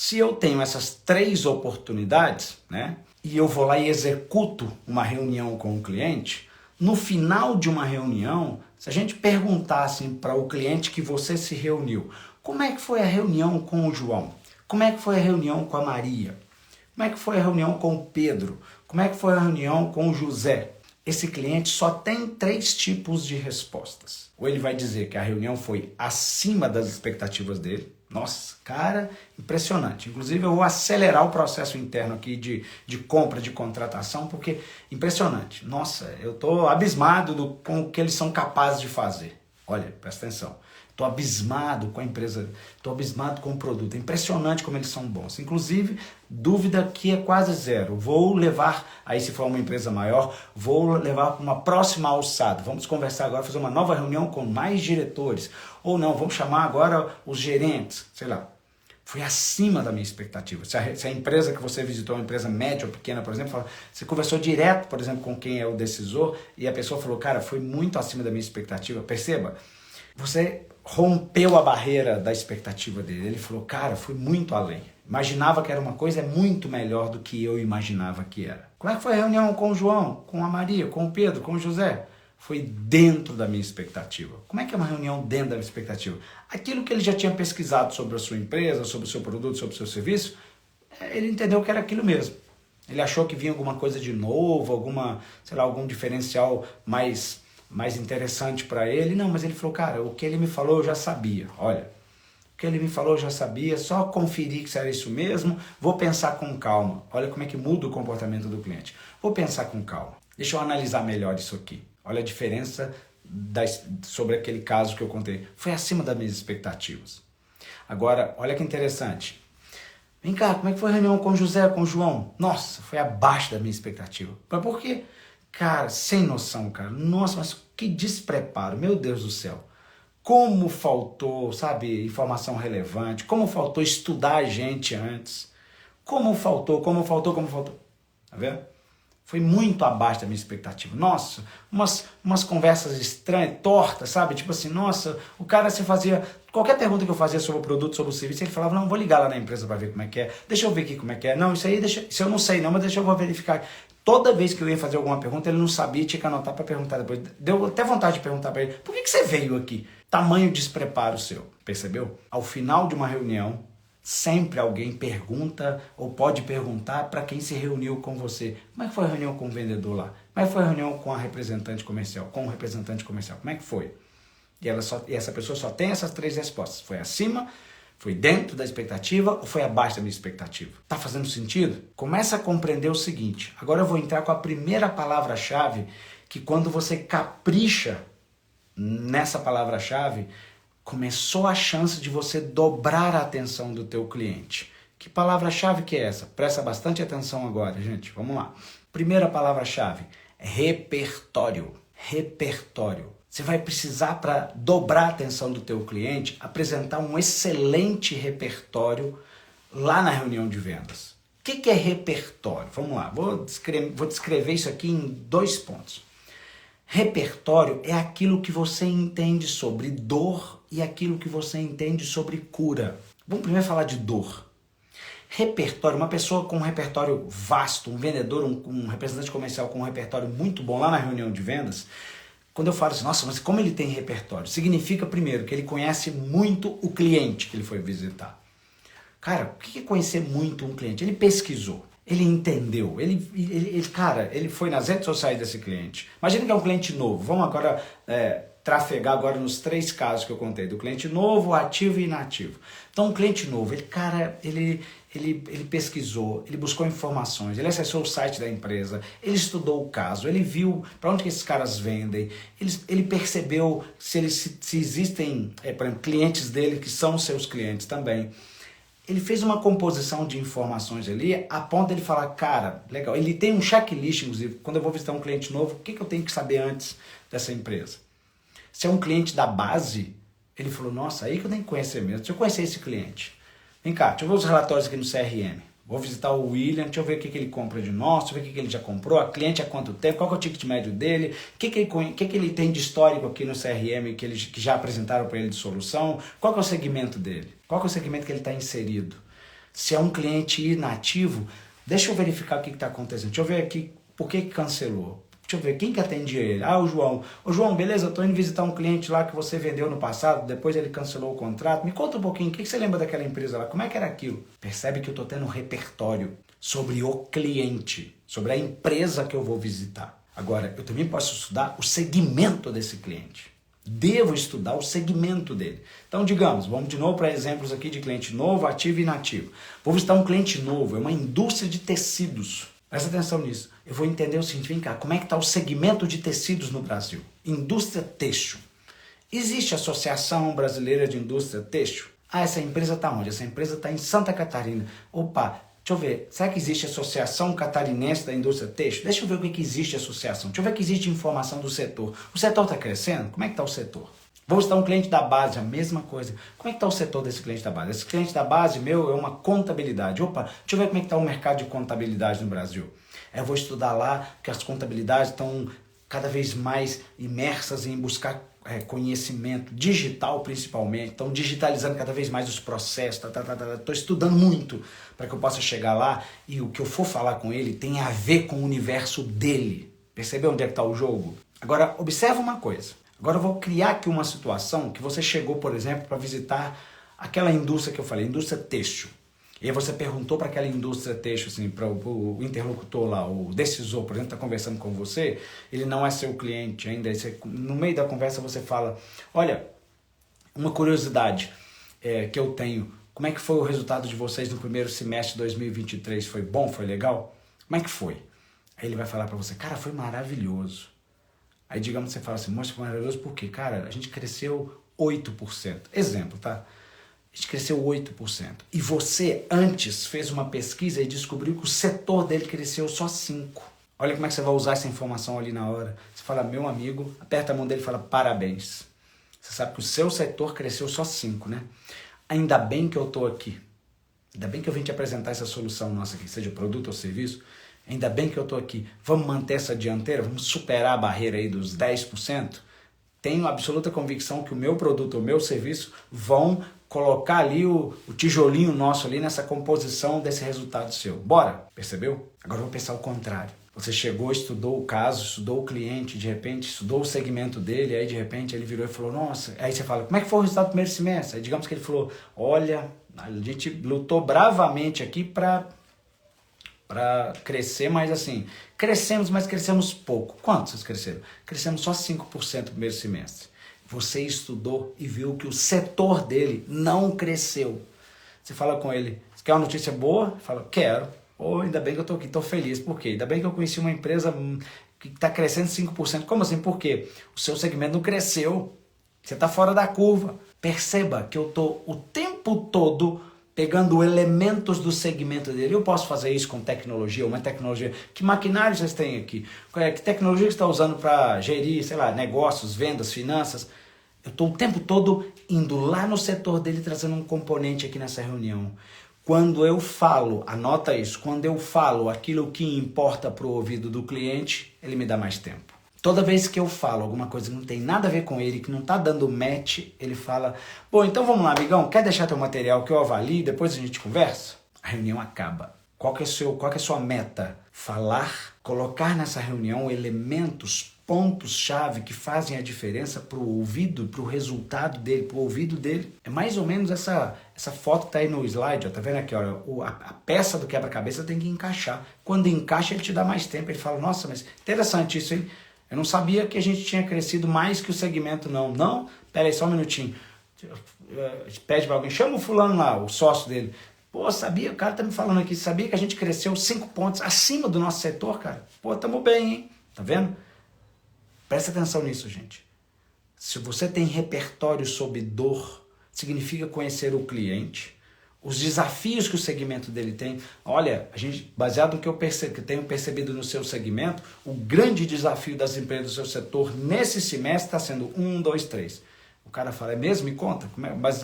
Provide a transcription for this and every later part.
Se eu tenho essas 3 oportunidades, né, e eu vou lá e executo uma reunião com o cliente, no final de uma reunião, se a gente perguntasse para o cliente que você se reuniu, como é que foi a reunião com o João? Como é que foi a reunião com a Maria? Como é que foi a reunião com o Pedro? Como é que foi a reunião com o José? Esse cliente só tem 3 tipos de respostas. Ou ele vai dizer que a reunião foi acima das expectativas dele. Nossa, cara, impressionante. Inclusive eu vou acelerar o processo interno aqui de compra, de contratação, porque impressionante. Nossa, eu estou abismado com o que eles são capazes de fazer. Olha, presta atenção. Estou abismado com a empresa, estou abismado com o produto. É impressionante como eles são bons. Inclusive, dúvida aqui é quase zero. Vou levar, aí se for uma empresa maior, vou levar para uma próxima alçada. Vamos conversar agora, fazer uma nova reunião com mais diretores. Ou não, vamos chamar agora os gerentes, sei lá. Foi acima da minha expectativa. Se a empresa que você visitou é uma empresa média ou pequena, por exemplo, você conversou direto, por exemplo, com quem é o decisor e a pessoa falou, cara, foi muito acima da minha expectativa. Perceba, você rompeu a barreira da expectativa dele. Ele falou, cara, fui muito além. Imaginava que era uma coisa muito melhor do que eu imaginava que era. Como é que foi a reunião com o João, com a Maria, com o Pedro, com o José? Foi dentro da minha expectativa. Como é que é uma reunião dentro da minha expectativa? Aquilo que ele já tinha pesquisado sobre a sua empresa, sobre o seu produto, sobre o seu serviço, ele entendeu que era aquilo mesmo. Ele achou que vinha alguma coisa de novo, algum diferencial mais interessante para ele. Não, mas ele falou, cara, o que ele me falou eu já sabia. Olha, o que ele me falou eu já sabia, só conferir que era isso mesmo, vou pensar com calma. Olha como é que muda o comportamento do cliente. Vou pensar com calma. Deixa eu analisar melhor isso aqui. Olha a diferença sobre aquele caso que eu contei. Foi acima das minhas expectativas. Agora, olha que interessante. Vem cá, como é que foi a reunião com o José, com o João? Nossa, foi abaixo da minha expectativa. Mas por quê? Cara, sem noção, cara. Nossa, mas que despreparo, meu Deus do céu. Como faltou, sabe, informação relevante, como faltou estudar a gente antes. Como faltou. Tá vendo? Foi muito abaixo da minha expectativa. Nossa, umas conversas estranhas, tortas, sabe? Tipo assim, nossa, o cara se fazia... Qualquer pergunta que eu fazia sobre o produto, sobre o serviço, ele falava, não, vou ligar lá na empresa para ver como é que é. Deixa eu ver aqui como é que é. Não, isso eu não sei não, mas deixa eu verificar. Toda vez que eu ia fazer alguma pergunta, ele não sabia, tinha que anotar para perguntar depois. Deu até vontade de perguntar para ele, por que você veio aqui? Tamanho despreparo seu, percebeu? Ao final de uma reunião, sempre alguém pergunta ou pode perguntar para quem se reuniu com você. Como é que foi a reunião com o vendedor lá? Como é que foi a reunião com a representante comercial? Com o representante comercial? Como é que foi? E essa pessoa só tem essas 3 respostas. Foi acima, foi dentro da expectativa ou foi abaixo da minha expectativa? Tá fazendo sentido? Começa a compreender o seguinte. Agora eu vou entrar com a primeira palavra-chave que quando você capricha nessa palavra-chave, começou a chance de você dobrar a atenção do teu cliente. Que palavra-chave que é essa? Presta bastante atenção agora, gente. Vamos lá. Primeira palavra-chave, repertório. Repertório. Você vai precisar, para dobrar a atenção do teu cliente, apresentar um excelente repertório lá na reunião de vendas. O que é repertório? Vamos lá, vou descrever isso aqui em 2 pontos. Repertório é aquilo que você entende sobre dor e aquilo que você entende sobre cura. Vamos primeiro falar de dor. Repertório, uma pessoa com um repertório vasto, um vendedor, um representante comercial com um repertório muito bom lá na reunião de vendas, quando eu falo assim, nossa, mas como ele tem repertório? Significa, primeiro, que ele conhece muito o cliente que ele foi visitar. Cara, o que é conhecer muito um cliente? Ele pesquisou, ele entendeu, ele foi nas redes sociais desse cliente. Imagina que é um cliente novo. Vamos agora trafegar agora nos 3 casos que eu contei, do cliente novo, ativo e inativo. Então, um cliente novo, ele pesquisou, ele buscou informações, ele acessou o site da empresa, ele estudou o caso, ele viu para onde que esses caras vendem, ele percebeu se existem, por exemplo, clientes dele que são seus clientes também. Ele fez uma composição de informações ali, a ponto de ele falar, cara, legal, ele tem um checklist, inclusive, quando eu vou visitar um cliente novo, o que eu tenho que saber antes dessa empresa? Se é um cliente da base, ele falou, nossa, aí que eu tenho que conhecer mesmo, deixa eu conhecer esse cliente. Vem cá, deixa eu ver os relatórios aqui no CRM. Vou visitar o William, deixa eu ver o que ele compra de nós, deixa eu ver o que ele já comprou, a cliente há quanto tempo, qual que é o ticket médio dele, o que ele tem de histórico aqui no CRM que já apresentaram para ele de solução, qual que é o segmento dele, qual que é o segmento que ele está inserido. Se é um cliente inativo, deixa eu verificar o que está acontecendo. Deixa eu ver aqui por que cancelou. Deixa eu ver, quem que atendia ele? Ah, o João. Ô João, beleza, eu estou indo visitar um cliente lá que você vendeu no passado, depois ele cancelou o contrato. Me conta um pouquinho, o que você lembra daquela empresa lá? Como é que era aquilo? Percebe que eu estou tendo um repertório sobre o cliente, sobre a empresa que eu vou visitar. Agora, eu também posso estudar o segmento desse cliente. Devo estudar o segmento dele. Então, digamos, vamos de novo para exemplos aqui de cliente novo, ativo e inativo. Vou visitar um cliente novo, é uma indústria de tecidos. Presta atenção nisso. Eu vou entender o seguinte, vem cá, como é que está o segmento de tecidos no Brasil? Indústria têxtil. Existe a Associação Brasileira de Indústria Têxtil? Ah, essa empresa está onde? Essa empresa está em Santa Catarina. Opa, deixa eu ver, será que existe a Associação Catarinense da Indústria Têxtil? Deixa eu ver o que existe a associação. Deixa eu ver o que existe informação do setor. O setor está crescendo? Como é que está o setor? Vou visitar um cliente da base, a mesma coisa. Como é que está o setor desse cliente da base? Esse cliente da base meu é uma contabilidade. Opa, deixa eu ver como é que está o mercado de contabilidade no Brasil. Eu vou estudar lá, porque as contabilidades estão cada vez mais imersas em buscar conhecimento digital, principalmente. Estão digitalizando cada vez mais os processos. Estou estudando muito para que eu possa chegar lá e o que eu for falar com ele tem a ver com o universo dele. Percebeu onde é que está o jogo? Agora, observa uma coisa. Agora eu vou criar aqui uma situação que você chegou, por exemplo, para visitar aquela indústria que eu falei, indústria têxtil. E aí você perguntou para aquela indústria têxtil, assim, para o interlocutor lá, o decisor, por exemplo, está conversando com você, ele não é seu cliente ainda. Aí você, no meio da conversa você fala, olha, uma curiosidade que eu tenho, como é que foi o resultado de vocês no primeiro semestre de 2023? Foi bom? Foi legal? Como é que foi? Aí ele vai falar para você, cara, foi maravilhoso. Aí, digamos, você fala assim, mostra que foi maravilhoso por quê? Cara, a gente cresceu 8%. Exemplo, tá? A gente cresceu 8%. E você, antes, fez uma pesquisa e descobriu que o setor dele cresceu só 5%. Olha como é que você vai usar essa informação ali na hora. Você fala, meu amigo, aperta a mão dele e fala, parabéns. Você sabe que o seu setor cresceu só 5%, né? Ainda bem que eu estou aqui. Ainda bem que eu vim te apresentar essa solução nossa aqui, seja produto ou serviço. Ainda bem que eu estou aqui. Vamos manter essa dianteira? Vamos superar a barreira aí dos 10%? Tenho absoluta convicção que o meu produto, o meu serviço vão colocar ali o tijolinho nosso ali nessa composição desse resultado seu. Bora? Percebeu? Agora eu vou pensar o contrário. Você chegou, estudou o caso, estudou o cliente, de repente estudou o segmento dele, aí de repente ele virou e falou, nossa, aí você fala, como é que foi o resultado do primeiro semestre? Aí digamos que ele falou, olha, a gente lutou bravamente aqui para crescer, mas assim, crescemos, mas crescemos pouco. Quanto vocês cresceram? Crescemos só 5% no primeiro semestre. Você estudou e viu que o setor dele não cresceu. Você fala com ele, você quer uma notícia boa? Ele fala, quero. Ou ainda bem que eu estou aqui, estou feliz. Por quê? Ainda bem que eu conheci uma empresa que está crescendo 5%. Como assim? Por quê? O seu segmento não cresceu. Você está fora da curva. Perceba que eu estou o tempo todo pegando elementos do segmento dele. Eu posso fazer isso com tecnologia, uma tecnologia. Que maquinário vocês têm aqui? Que tecnologia você está usando para gerir, sei lá, negócios, vendas, finanças? Eu estou o tempo todo indo lá no setor dele, trazendo um componente aqui nessa reunião. Quando eu falo, anota isso, quando eu falo aquilo que importa para o ouvido do cliente, ele me dá mais tempo. Toda vez que eu falo alguma coisa que não tem nada a ver com ele, que não está dando match, ele fala, bom, então vamos lá, amigão, quer deixar teu material que eu avalio, depois a gente conversa? A reunião acaba. Qual que é a sua meta? Falar, colocar nessa reunião elementos, pontos-chave que fazem a diferença para o ouvido, para o resultado dele, para o ouvido dele. É mais ou menos essa foto que está aí no slide, ó, tá vendo aqui? Ó, a peça do quebra-cabeça tem que encaixar. Quando encaixa, ele te dá mais tempo. Ele fala, nossa, mas interessante isso, hein? Eu não sabia que a gente tinha crescido mais que o segmento, não. Não? Pera aí, só um minutinho. Pede para alguém, chama o fulano lá, o sócio dele. Pô, sabia, o cara tá me falando aqui, sabia que a gente cresceu 5 pontos acima do nosso setor, cara? Pô, tamo bem, hein? Tá vendo? Presta atenção nisso, gente. Se você tem repertório sobre dor, significa conhecer o cliente, os desafios que o segmento dele tem. Olha, a gente, baseado no que eu tenho percebido no seu segmento, o grande desafio das empresas do seu setor nesse semestre está sendo 1, 2, 3. O cara fala, é mesmo? Me conta.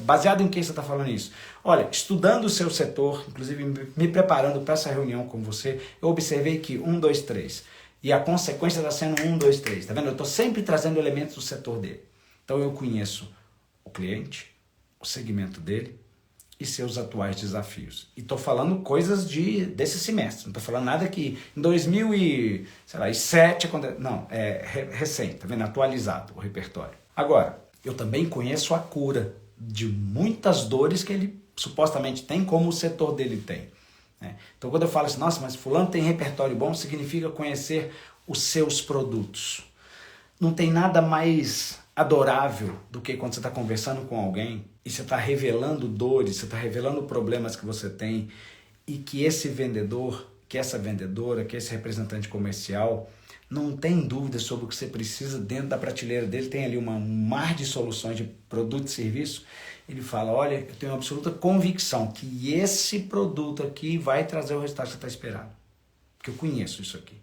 Baseado em que você está falando isso? Olha, estudando o seu setor, inclusive me preparando para essa reunião com você, eu observei que 1, 2, 3. E a consequência está sendo 1, 2, 3. Tá vendo? Eu estou sempre trazendo elementos do setor dele. Então eu conheço o cliente, o segmento dele, e seus atuais desafios. E estou falando coisas desse semestre, não estou falando nada que em 2007, não, é recente, tá vendo? Atualizado o repertório. Agora, eu também conheço a cura de muitas dores que ele supostamente tem, como o setor dele tem. Né? Então, quando eu falo assim, nossa, mas fulano tem repertório bom, significa conhecer os seus produtos. Não tem nada mais adorável do que quando você está conversando com alguém e você está revelando dores, você está revelando problemas que você tem e que esse vendedor, que essa vendedora, que esse representante comercial não tem dúvida sobre o que você precisa dentro da prateleira dele, tem ali um mar de soluções de produto e serviço. Ele fala, olha, eu tenho absoluta convicção que esse produto aqui vai trazer o resultado que você está esperando. Porque eu conheço isso aqui.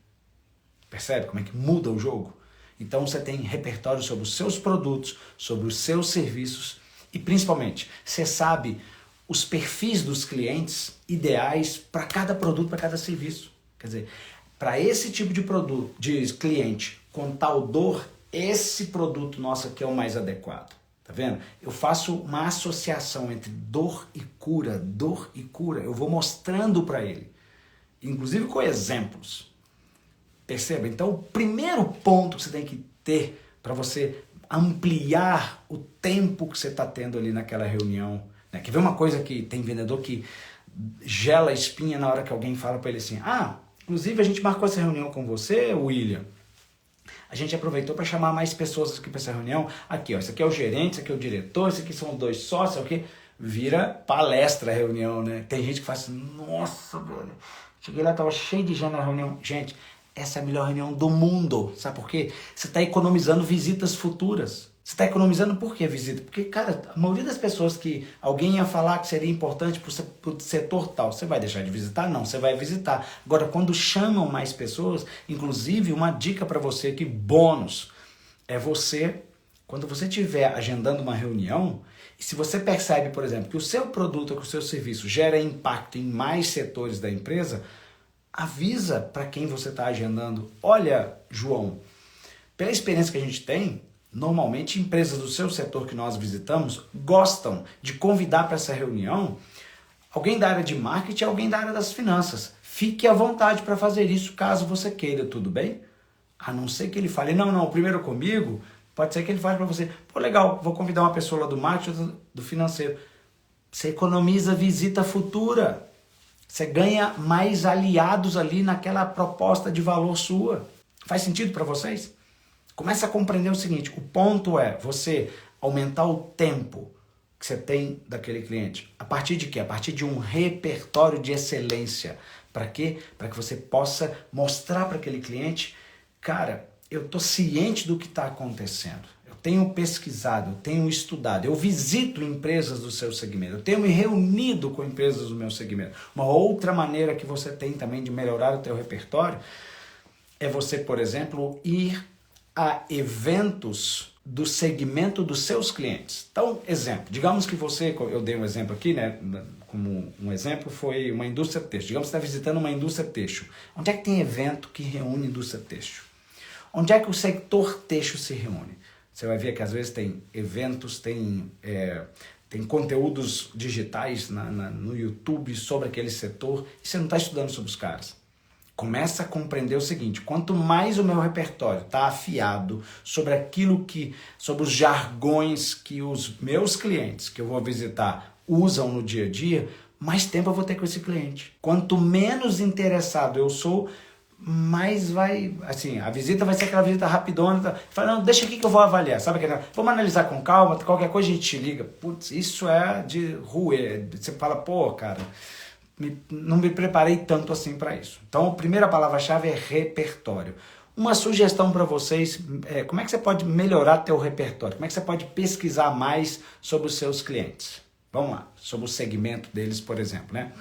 Percebe como é que muda o jogo? Então você tem repertório sobre os seus produtos, sobre os seus serviços e principalmente você sabe os perfis dos clientes ideais para cada produto, para cada serviço. Quer dizer, para esse tipo de produto, de cliente com tal dor, esse produto nosso aqui é o mais adequado. Tá vendo? Eu faço uma associação entre dor e cura, dor e cura. Eu vou mostrando para ele, inclusive com exemplos. Perceba? Então, o primeiro ponto que você tem que ter para você ampliar o tempo que você está tendo ali naquela reunião. Né? Quer ver uma coisa que tem vendedor que gela a espinha na hora que alguém fala para ele assim, inclusive a gente marcou essa reunião com você, William. A gente aproveitou para chamar mais pessoas aqui para essa reunião. Aqui, ó, esse aqui é o gerente, esse aqui é o diretor, esse aqui são os 2 sócios, aqui vira palestra a reunião, né? Tem gente que fala assim, nossa, velho, cheguei lá, tava cheio de gente na reunião. Gente, essa é a melhor reunião do mundo. Sabe por quê? Você está economizando visitas futuras. Você está economizando por que visita? Porque, cara, a maioria das pessoas que alguém ia falar que seria importante para o setor tal, você vai deixar de visitar? Não, você vai visitar. Agora, quando chamam mais pessoas, inclusive uma dica para você aqui, bônus, é você, quando você estiver agendando uma reunião, e se você percebe, por exemplo, que o seu produto ou que o seu serviço gera impacto em mais setores da empresa, avisa para quem você está agendando. Olha, João, pela experiência que a gente tem, normalmente empresas do seu setor que nós visitamos gostam de convidar para essa reunião alguém da área de marketing e alguém da área das finanças. Fique à vontade para fazer isso caso você queira, tudo bem? A não ser que ele fale, não, primeiro comigo, pode ser que ele fale para você, pô, legal, vou convidar uma pessoa lá do marketing do financeiro. Você economiza visita futura. Você ganha mais aliados ali naquela proposta de valor sua. Faz sentido para vocês? Começa a compreender o seguinte, o ponto é você aumentar o tempo que você tem daquele cliente. A partir de quê? A partir de um repertório de excelência. Para quê? Para que você possa mostrar para aquele cliente, cara, eu estou ciente do que está acontecendo. Eu tenho pesquisado, eu tenho estudado, eu visito empresas do seu segmento, eu tenho me reunido com empresas do meu segmento. Uma outra maneira que você tem também de melhorar o teu repertório é você, por exemplo, ir a eventos do segmento dos seus clientes. Então, exemplo, digamos que você, eu dei um exemplo aqui, né? Como um exemplo foi uma indústria têxtil. Digamos que você está visitando uma indústria têxtil. Onde é que tem evento que reúne indústria têxtil? Onde é que o setor têxtil se reúne? Você vai ver que às vezes tem eventos, tem conteúdos digitais no YouTube sobre aquele setor e você não está estudando sobre os caras. Começa a compreender o seguinte, quanto mais o meu repertório está afiado sobre sobre os jargões que os meus clientes que eu vou visitar usam no dia a dia, mais tempo eu vou ter com esse cliente. Quanto menos interessado eu sou, mais vai, assim, a visita vai ser aquela visita rapidona, tá? Fala, não, deixa aqui que eu vou avaliar, sabe? Vamos analisar com calma, qualquer coisa a gente te liga. Putz, isso é de ruê. Você fala, pô, cara, não me preparei tanto assim para isso. Então, a primeira palavra-chave é repertório. Uma sugestão para vocês é como é que você pode melhorar teu repertório? Como é que você pode pesquisar mais sobre os seus clientes? Vamos lá, sobre o segmento deles, por exemplo, né?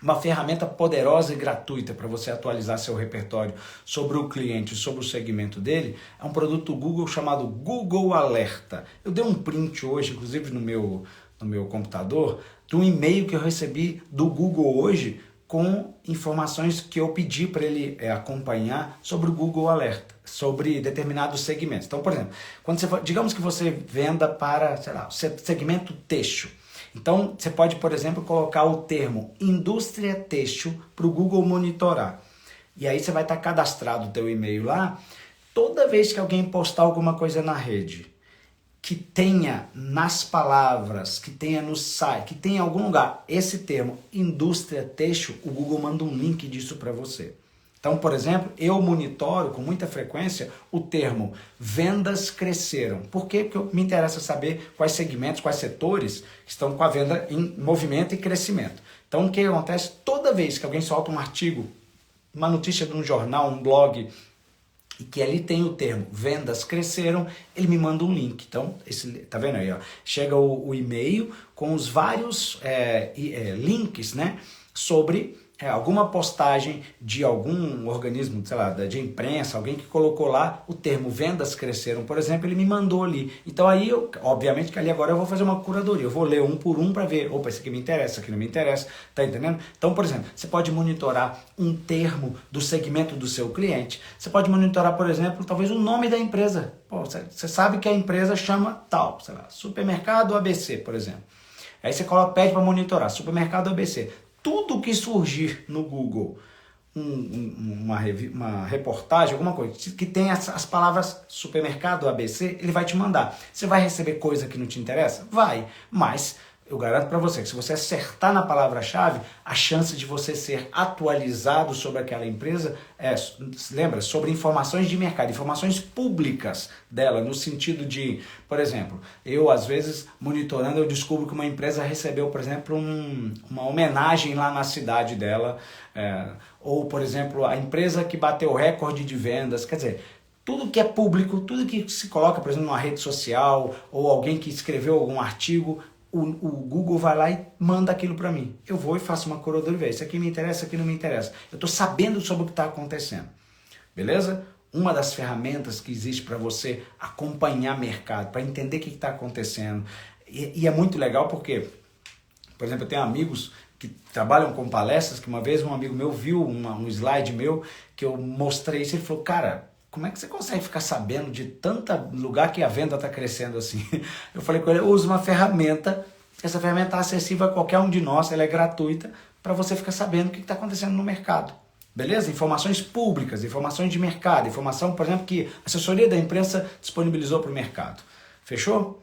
Uma ferramenta poderosa e gratuita para você atualizar seu repertório sobre o cliente, sobre o segmento dele, é um produto do Google chamado Google Alerta. Eu dei um print hoje, inclusive no meu computador, de um e-mail que eu recebi do Google hoje com informações que eu pedi para ele acompanhar sobre o Google Alerta, sobre determinados segmentos. Então, por exemplo, digamos que você venda para, sei lá, segmento têxtil. Então, você pode, por exemplo, colocar o termo indústria têxtil para o Google monitorar. E aí você vai estar cadastrado o teu e-mail lá. Toda vez que alguém postar alguma coisa na rede, que tenha nas palavras, que tenha no site, que tenha em algum lugar esse termo indústria têxtil, o Google manda um link disso para você. Então, por exemplo, eu monitoro com muita frequência o termo vendas cresceram. Por quê? Porque me interessa saber quais segmentos, quais setores estão com a venda em movimento e crescimento. Então, o que acontece? Toda vez que alguém solta um artigo, uma notícia de um jornal, um blog, e que ali tem o termo vendas cresceram, ele me manda um link. Então, tá vendo aí? Ó? Chega o e-mail com os vários links, né, sobre alguma postagem de algum organismo, sei lá, de imprensa, alguém que colocou lá o termo vendas cresceram, por exemplo, ele me mandou ali. Então aí, obviamente que ali agora eu vou fazer uma curadoria, eu vou ler um por um para ver, opa, esse aqui me interessa, esse aqui não me interessa, tá entendendo? Então, por exemplo, você pode monitorar um termo do segmento do seu cliente, você pode monitorar, por exemplo, talvez o nome da empresa. Pô, você sabe que a empresa chama tal, sei lá, Supermercado ABC, por exemplo. Aí você pede para monitorar, Supermercado ABC. Tudo que surgir no Google, uma reportagem, alguma coisa, que tem as palavras supermercado ABC, ele vai te mandar. Você vai receber coisa que não te interessa? Vai, mas eu garanto para você que se você acertar na palavra-chave, a chance de você ser atualizado sobre aquela empresa lembra, sobre informações de mercado, informações públicas dela, no sentido de, por exemplo, eu às vezes monitorando, eu descubro que uma empresa recebeu, por exemplo, uma homenagem lá na cidade dela, ou, por exemplo, a empresa que bateu o recorde de vendas, quer dizer, tudo que é público, tudo que se coloca, por exemplo, numa rede social, ou alguém que escreveu algum artigo, o Google vai lá e manda aquilo para mim. Eu vou e faço uma curadoria. Isso aqui me interessa, isso aqui não me interessa. Eu estou sabendo sobre o que está acontecendo. Beleza? Uma das ferramentas que existe para você acompanhar mercado, para entender o que está acontecendo. E é muito legal porque, por exemplo, eu tenho amigos que trabalham com palestras, que uma vez um amigo meu viu um slide meu, que eu mostrei isso e ele falou, cara, como é que você consegue ficar sabendo de tanto lugar que a venda está crescendo assim? Eu falei com ele, eu uso uma ferramenta, essa ferramenta é acessível a qualquer um de nós, ela é gratuita, para você ficar sabendo o que está acontecendo no mercado. Beleza? Informações públicas, informações de mercado, informação, por exemplo, que a assessoria da imprensa disponibilizou para o mercado. Fechou?